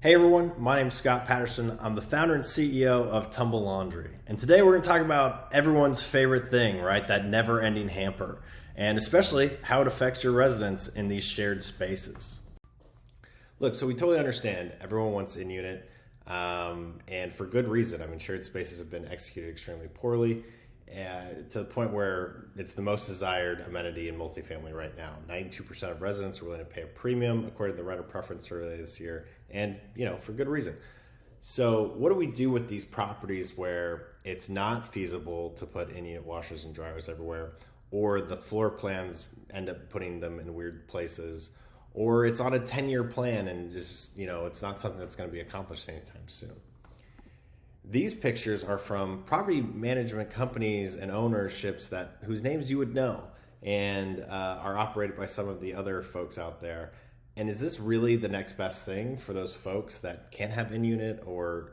Hey everyone, my name's Scott Patterson. I'm the founder and CEO of Tumble Laundry. And today we're going to talk about everyone's favorite thing, right? That never-ending hamper, and especially how it affects your residents in these shared spaces. Look, so we totally understand everyone wants in-unit, and for good reason. I mean, shared spaces have been executed extremely poorly, to the point where it's the most desired amenity in multifamily right now. 92% of residents are willing to pay a premium, according to the renter preference survey this year, and for good reason. So what do we do with these properties where it's not feasible to put in-unit washers and dryers everywhere, or the floor plans end up putting them in weird places, or it's on a 10-year plan and just, it's not something that's going to be accomplished anytime soon? These pictures are from property management companies and ownerships whose names you would know, and are operated by some of the other folks out there. And is this really the next best thing for those folks that can't have in-unit, or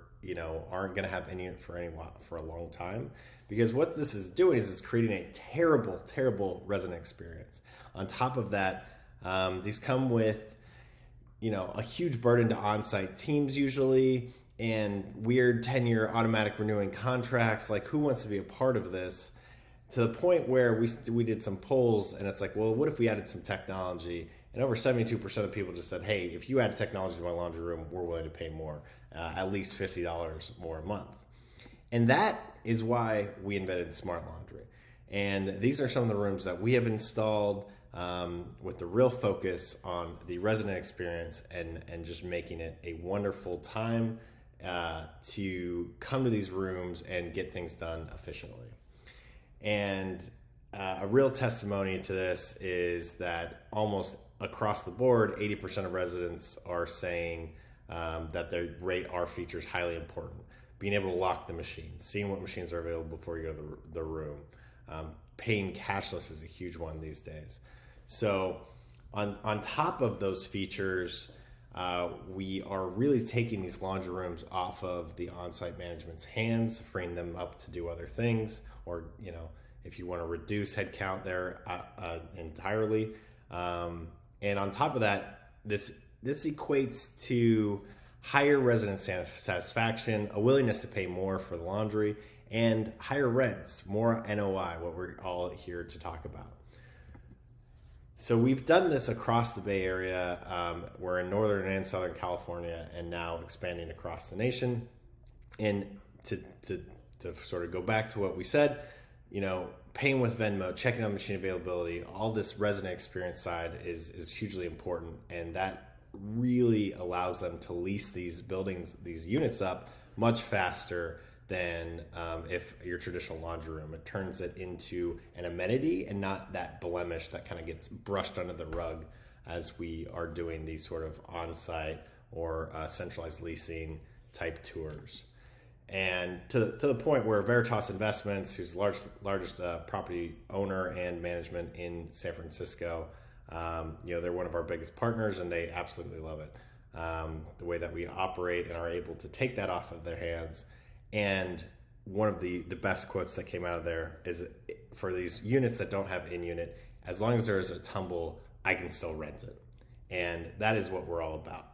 aren't going to have in-unit for a long time? Because what this is doing is it's creating a terrible, terrible resident experience. On top of that, these come with a huge burden to on-site teams usually, and weird 10-year automatic renewing contracts. Like, who wants to be a part of this? To the point where we did some polls, and it's like, well, what if we added some technology? And over 72% of people just said, hey, if you add technology to my laundry room, we're willing to pay more, at least $50 more a month. And that is why we invented smart laundry. And these are some of the rooms that we have installed, with the real focus on the resident experience and just making it a wonderful time to come to these rooms and get things done efficiently. And a real testimony to this is that almost across the board, 80% of residents are saying that they rate our features highly important. Being able to lock the machines, seeing what machines are available before you go to the room. Paying cashless is a huge one these days. So on top of those features, we are really taking these laundry rooms off of the on-site management's hands, freeing them up to do other things, or if you want to reduce headcount there entirely. And on top of that, this equates to higher resident satisfaction, a willingness to pay more for the laundry, and higher rents, more NOI, what we're all here to talk about. So we've done this across the Bay Area. We're in Northern and Southern California, and now expanding across the nation. And to sort of go back to what we said, paying with Venmo, checking on machine availability, all this resident experience side is hugely important, and that really allows them to lease these buildings, these units up much faster than if your traditional laundry room. It turns it into an amenity and not that blemish that kind of gets brushed under the rug as we are doing these sort of on-site or centralized leasing type tours. And to the point where Veritas Investments, who's the largest property owner and management in San Francisco, they're one of our biggest partners, and they absolutely love it. The way that we operate and are able to take that off of their hands. And one of the best quotes that came out of there is, for these units that don't have in-unit, as long as there is a tumble, I can still rent it. And that is what we're all about.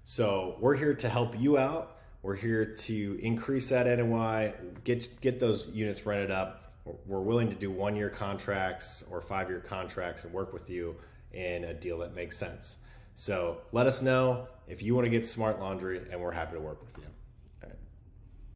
So we're here to help you out. We're here to increase that NOI, get those units rented up. We're willing to do 1-year contracts or 5-year contracts and work with you in a deal that makes sense. So let us know if you want to get smart laundry, and we're happy to work with you.